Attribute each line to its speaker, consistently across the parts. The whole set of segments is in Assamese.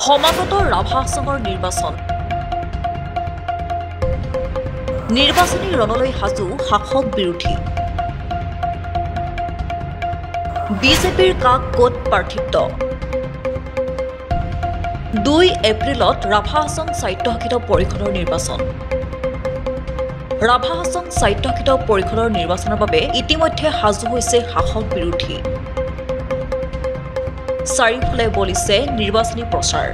Speaker 1: সমাগত ৰাভা আসনৰ নিৰ্বাচন নিৰ্বাচনী ৰণলৈ সাজু শাসক বিৰোধী বিজেপিৰ কাক ক'ত প্ৰাৰ্থিত্ব 2 এপ্ৰিলত ৰাভা আসন স্বায়ত্তশাসিত পৰিষদৰ নিৰ্বাচন ৰাভা আসন স্বায়ত্তশাসিত পৰিষদৰ নিৰ্বাচনৰ বাবে ইতিমধ্যে সাজু হৈছে শাসক বিৰোধী চাৰিওফালে বলিছে নিৰ্বাচনী প্ৰচাৰ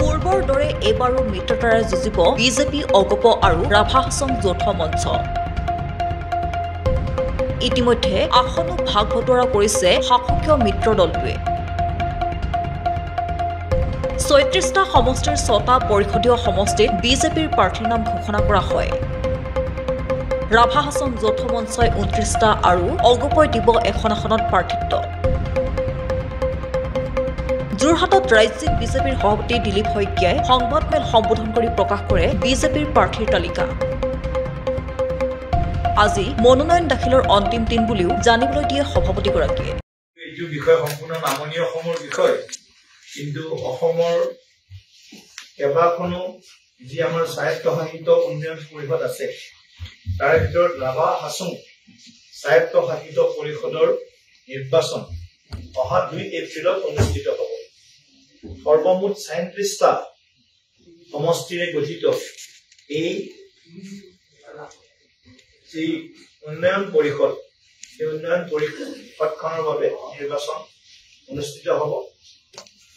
Speaker 1: পূৰ্বৰ দৰে এবাৰো মিত্ৰতাৰে যুঁজিব বিজেপি অগপ আৰু ৰাভা আসন যৌথ মঞ্চ ইতিমধ্যে আসনো ভাগ বতৰা কৰিছে শাসকীয় মিত্ৰ দলটোৱে ৩৬টা সমষ্টিৰ ৬টা পৰিষদীয় সমষ্টিত বিজেপিৰ প্ৰাৰ্থীৰ নাম ঘোষণা কৰা হয় ৰাভা আসন যৌথ মঞ্চই ২৯টা আৰু অগপই দিব এখন আসনত প্ৰাৰ্থিত্ব যোৰহাটত ৰাজ্যিক বিজেপিৰ সভাপতি দিলীপ শইকীয়াই সংবাদমেল সম্বোধন কৰি প্ৰকাশ কৰে বিজেপিৰ প্ৰাৰ্থীৰ তালিকা আজি মনোনয়ন দাখিলৰ অন্তিম দিন বুলিও জানিবলৈ দিয়ে সভাপতিগৰাকীয়ে
Speaker 2: এইটো বিষয় সম্পূৰ্ণ নামনি অসমৰ বিষয় কিন্তু অসমৰ কেইবাখনো যি আমাৰ স্বায়ত্তশাসিত উন্নয়ন পৰিষদ আছে তাৰ ভিতৰত ৰাভা আসন স্বায়ত্তশাসিত পৰিষদৰ নিৰ্বাচন অহা 2 এপ্ৰিলত অনুষ্ঠিত হ'ব সৰ্বমুঠ ৩৭টা সমষ্টিৰে গঠিত এই যি উন্নয়ন পৰিষদ এই উন্নয়ন পৰিষদখনৰ বাবে নিৰ্বাচন অনুষ্ঠিত হ'ব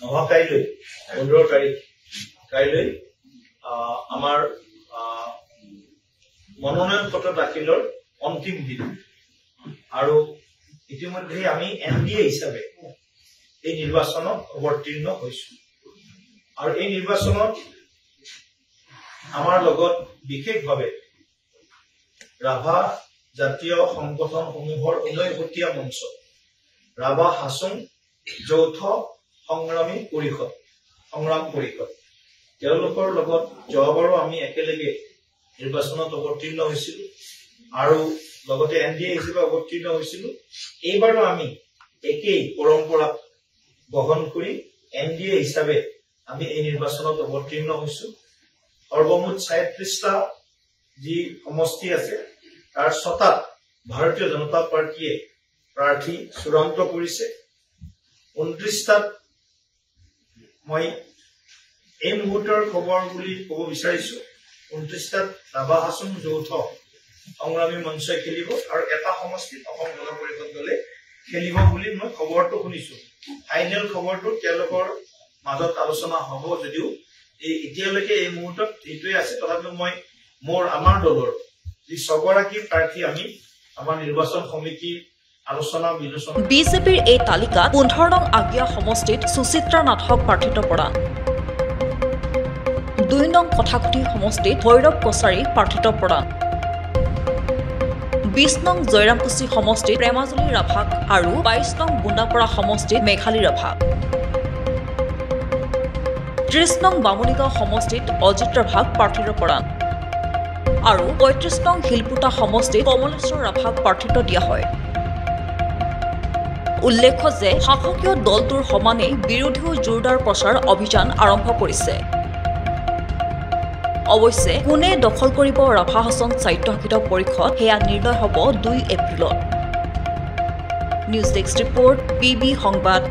Speaker 2: অহা কাইলৈ 15 তাৰিখ কাইলৈ আমাৰ মনোনয়ন পত্ৰ দাখিলৰ অন্তিম দিন আৰু ইতিমধ্যে আমি এনডিএ হিচাপে এই নিৰ্বাচনত অৱতীৰ্ণ হৈছো আৰু এই নিৰ্বাচনত আমাৰ লগত বিশেষভাৱে ৰাভা জাতীয় সংগঠনসমূহৰ ৯৯টা মঞ্চ ৰাভা আসন যৌথ সংগ্ৰাম পৰিষদ তেওঁলোকৰ লগত যোৱাবাৰো আমি একেলগে নিৰ্বাচনত অৱতীৰ্ণ হৈছিলো আৰু লগতে এনডিএ হিচাপে অৱতীৰ্ণ হৈছিলো এইবাৰো আমি একেই পৰম্পৰা বহন কৰি এনডিএ হিচাপে আমি এই নিৰ্বাচনত অৱতীৰ্ণ হৈছো সৰ্বমুঠ ৩৭টা যি সমষ্টি আছে তাৰ ৬টাত ভাৰতীয় জনতা পাৰ্টীয়ে প্ৰাৰ্থী চূড়ান্ত কৰিছে ২৯টাত মই এই মুহূৰ্তৰ খবৰ বুলি ক'ব বিচাৰিছো ২৯টাত ৰাভা আসন যৌথ সংগ্ৰামী মঞ্চই খেলিব আৰু এটা সমষ্টিত অসম গণ পৰিষদ দলে খেলিব বুলি মই খবৰটো শুনিছো ফাইনেল খবৰটো তেওঁলোকৰ মাজত আলোচনা হ'ব যদিও এতিয়ালৈকে এই মুহূৰ্তত এইটোৱে আছে তথাপিও মই আমাৰ দলৰ যি ছগৰাকী প্ৰাৰ্থী আমি আমাৰ নিৰ্বাচন সমিতিৰ আলোচনা বিলোচনা
Speaker 1: বিজেপিৰ এই তালিকাত ১৫ নং আগিয়া সমষ্টিত সুচিত্ৰা নাথক প্ৰাৰ্থিত্ব প্ৰদান ২ নং কথাকুটি সমষ্টিত ভৈৰৱ কছাৰী প্ৰাৰ্থিত্ব প্ৰদান ২০ নং জয়ৰামকুচি সমষ্টিত প্ৰেমাজলী ৰাভাক আৰু ২২ নং বুন্দাপৰা সমষ্টিত মেঘালী ৰাভাক ৩০ নং বামুণীগাঁও সমষ্টিত অজিত ৰাভাক প্ৰাৰ্থিত্ব প্ৰদান আৰু ৩৫ নং শিলপুটা সমষ্টিত কমলেশ্বৰ ৰাভাক প্ৰাৰ্থিত্ব দিয়া হয় উল্লেখ্য যে শাসকীয় দলটোৰ সমানেই বিৰোধীও জোৰদাৰ প্ৰচাৰ অভিযান আৰম্ভ কৰিছে অৱশ্যে কোনে দখল কৰিব ৰাভা আসন স্বায়ত্তশাসিত পৰিষদ সেয়া নিৰ্ণয় হ'ব 2 এপ্ৰিলত নিউজ ডেস্ক ৰিপৰ্ট PB সংবাদ